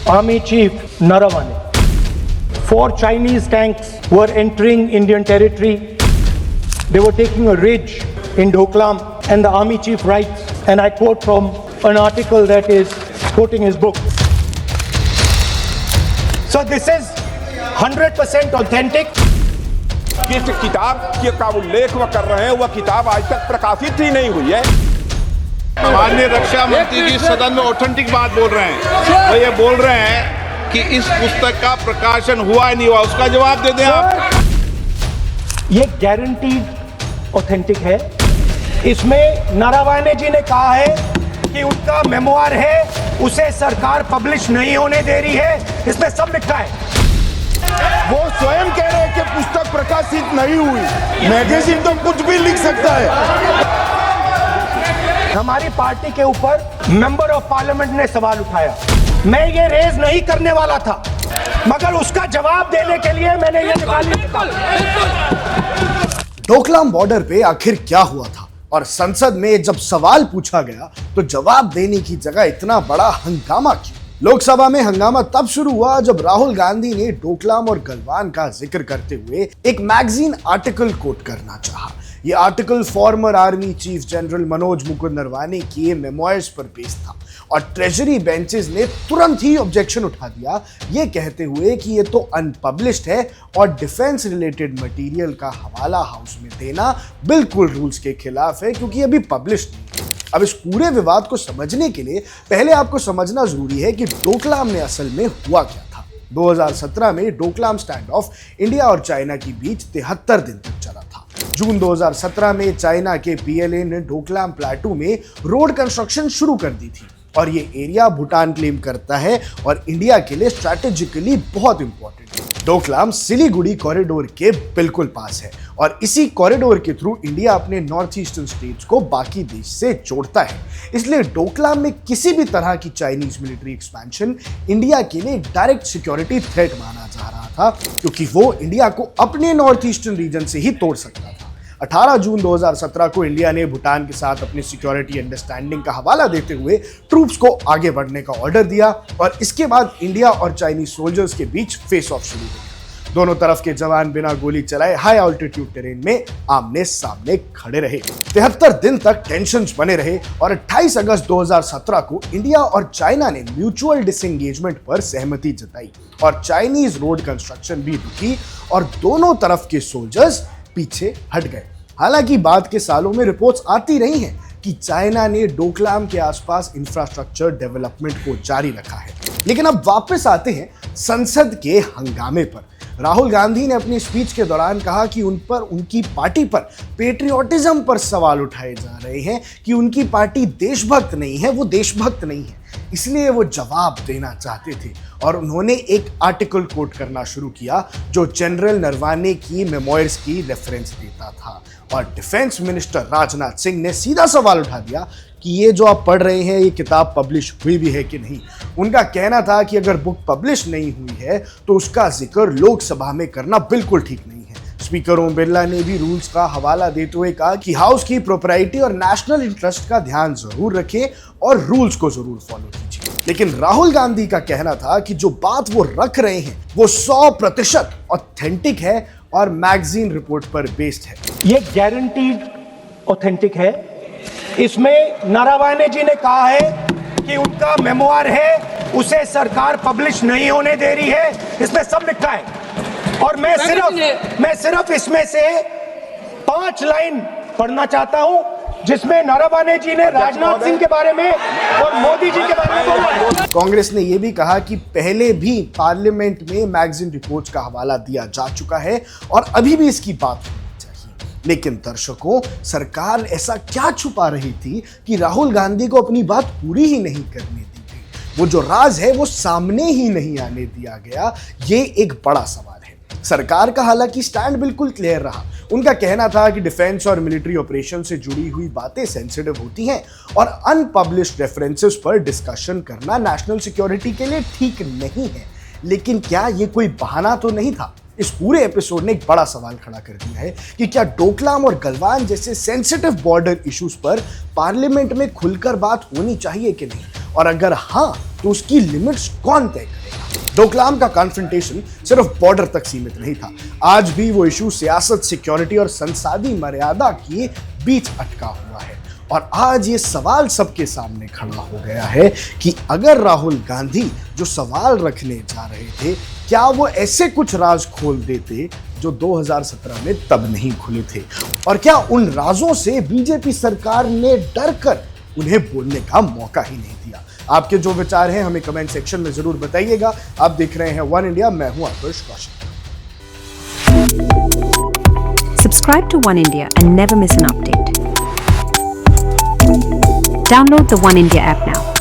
Army Chief Narawane. 4 Chinese tanks were entering Indian territory. They were taking a ridge in Doklam, and the Army Chief writes, and I quote from an article that is quoting his book. So this is 100% authentic. किस किताब का उल्लेख वह कर रहे हैं, वह किताब आज तक प्रकाशित ही नहीं हुई है। माननीय रक्षा मंत्री जी सदन में ऑथेंटिक बात बोल रहे हैं, वो ये बोल रहे हैं कि इस पुस्तक का प्रकाशन हुआ नहीं हुआ, उसका जवाब दे दें आप। ये गारंटीड ऑथेंटिक है। इसमें नारावाने जी ने कहा है कि उनका मेमोआर है, उसे सरकार पब्लिश नहीं होने दे रही है, इसमें सब लिखा है। वो स्वयं कह रहे हैं कि पुस्तक प्रकाशित नहीं हुई। मैगजीन तो कुछ भी लिख सकता है। हमारी पार्टी के ऊपर मेंबर ऑफ पार्लियामेंट ने सवाल उठाया। मैं ये रेज नहीं करने वाला था, मगर उसका जवाब देने के लिए मैंने ये निकाल। डोकलाम बॉर्डर पे आखिर क्या हुआ था और संसद में जब सवाल पूछा गया तो जवाब देने की जगह इतना बड़ा हंगामा क्यों? लोकसभा में हंगामा तब शुरू हुआ जब राहुल गांधी ने डोकलाम और गलवान का जिक्र करते हुए एक मैगजीन आर्टिकल कोट करना चाहा। यह article farmer army chief general Manoj Mukund Naravane के मेमोयर्स पर बेस्ड था और ट्रेजरी बेंचेस ने तुरंत ही ऑब्जेक्शन उठा दिया, ये कहते हुए कि ये तो अनपब्लिश्ड है और डिफेंस रिलेटेड मटेरियल का हवाला हाउस में देना बिल्कुल रूल्स के खिलाफ है, क्योंकि अभी पब्लिश्ड नहीं। अब इस पूरे विवाद को समझने के लिए पहले आपको समझना जरूरी है कि डोकलाम में असल में हुआ क्या था। 2017 में डोकलाम स्टैंड ऑफ इंडिया और चाइना के बीच 73 दिन तक चला था। जून 2017 में चाइना के पीएलए ने डोकलाम प्लेटू में रोड कंस्ट्रक्शन शुरू कर दी थी और ये एरिया भूटान क्लेम करता है और इंडिया के लिए स्ट्रैटेजिकली बहुत इंपॉर्टेंट है। डोकलाम सिलीगुड़ी कॉरिडोर के बिल्कुल पास है और इसी कॉरिडोर के थ्रू इंडिया अपने नॉर्थ ईस्टर्न स्टेट्स को बाकी देश से जोड़ता है। इसलिए डोकलाम में किसी भी तरह की चाइनीज मिलिट्री एक्सपेंशन इंडिया के लिए डायरेक्ट सिक्योरिटी थ्रेट माना जा रहा था, क्योंकि वो इंडिया को अपने नॉर्थ ईस्टर्न रीजन से ही तोड़ सकता था। 18 जून 2017 को इंडिया ने भूटान के साथ अपनी सिक्योरिटी अंडरस्टैंडिंग का हवाला देते हुए ट्रूप्स को आगे बढ़ने का ऑर्डर दिया और इसके बाद इंडिया और चाइनीज सोल्जर्स के बीच फेस ऑफ शुरू हो गया। दोनों तरफ के जवान बिना गोली चलाए हाई ऑल्टीट्यूड टेरेन में आमने सामने खड़े रहे। 73 दिन तक टेंशंस बने रहे और 28 अगस्त 2017 को इंडिया और चाइना ने म्यूचुअल डिसएंगेजमेंट पर सहमति जताई और चाइनीज रोड कंस्ट्रक्शन भी रुकी और दोनों तरफ के सोल्जर्स पीछे हट गए। हालांकि बाद के सालों में रिपोर्ट्स आती रही हैं कि चाइना ने डोकलाम के आसपास इंफ्रास्ट्रक्चर डेवलपमेंट को जारी रखा है। लेकिन अब वापस आते हैं संसद के हंगामे पर। राहुल गांधी ने अपनी स्पीच के दौरान कहा कि उन पर, उनकी पार्टी पर पेट्रियोटिज्म पर सवाल उठाए जा रहे हैं कि उनकी पार्टी देशभक्त नहीं है, वो देशभक्त नहीं है, इसलिए वो जवाब देना चाहते थे और उन्होंने एक आर्टिकल कोट करना शुरू किया जो जनरल नरवाने की मेमोयर्स की रेफरेंस देता था और डिफेंस मिनिस्टर राजनाथ सिंह ने सीधा सवाल उठा दिया कि ये जो आप पढ़ रहे हैं ये किताब पब्लिश हुई भी है कि नहीं। उनका कहना था कि अगर बुक पब्लिश नहीं हुई है तो उसका जिक्र लोकसभा में करना बिल्कुल ठीक नहीं है। स्पीकर ओम बिरला ने भी रूल्स का हवाला देते हुए कहा कि हाउस की प्रोप्राइटी और नेशनल इंटरेस्ट का ध्यान जरूर रखें और रूल्स को जरूर फॉलो कीजिए। लेकिन राहुल गांधी का कहना था कि जो बात वो रख रहे हैं वो 100% ऑथेंटिक है और मैगजीन रिपोर्ट पर बेस्ड है। ये गारंटीड ऑथेंटिक है। इसमें नारावाने जी ने कहा है कि उनका मेमोआर है, उसे सरकार पब्लिश नहीं होने दे रही है, इसमें सब लिखा है और मैं सिर्फ इसमें से 5 लाइन पढ़ना चाहता हूं जिसमें नारावाने जी ने राजनाथ सिंह के बारे में और मोदी जी के बारे में बोला। कांग्रेस ने यह भी कहा कि पहले भी पार्लियामेंट में मैगजीन रिपोर्ट्स का हवाला दिया जा चुका है और अभी भी इसकी बात होनी चाहिए। लेकिन दर्शकों, सरकार ऐसा क्या छुपा रही थी कि राहुल गांधी को अपनी बात पूरी ही नहीं करने दी गई? वो जो राज है वो सामने ही नहीं आने दिया गया, ये एक बड़ा सवाल है। सरकार का हालांकि स्टैंड बिल्कुल क्लियर रहा। उनका कहना था कि डिफेंस और मिलिट्री ऑपरेशन से जुड़ी हुई बातें सेंसिटिव होती हैं और अनपब्लिश्ड रेफरेंसेस पर डिस्कशन करना नेशनल सिक्योरिटी के लिए ठीक नहीं है। लेकिन क्या ये कोई बहाना तो नहीं था? इस पूरे एपिसोड ने एक बड़ा सवाल खड़ा कर दिया है कि क्या डोकलाम और गलवान जैसे सेंसिटिव बॉर्डर इश्यूज पर पार्लियामेंट में खुलकर बात होनी चाहिए कि नहीं, और अगर हाँ तो उसकी लिमिट्स कौन तय करेगा? डोकलाम का कॉन्फ्रंटेशन सिर्फ बॉर्डर तक सीमित नहीं था। आज भी वो इशू सियासत, सिक्योरिटी और संसदीय मर्यादा के बीच अटका हुआ है। और आज ये सवाल सबके सामने खड़ा हो गया है कि अगर राहुल गांधी जो सवाल रखने जा रहे थे, क्या वो ऐसे कुछ राज खोल देते जो 2017 में तब नहीं खुले थे? और क्या उन राजों से बीजेपी सरकार ने डरकर उन्हें बोलने का मौका ही नहीं दिया? आपके जो विचार हैं हमें कमेंट सेक्शन में जरूर बताइएगा। आप देख रहे हैं वन इंडिया, मैं हूं आदर्श Kaushik. Subscribe to One India and never miss an update. Download the One India app now.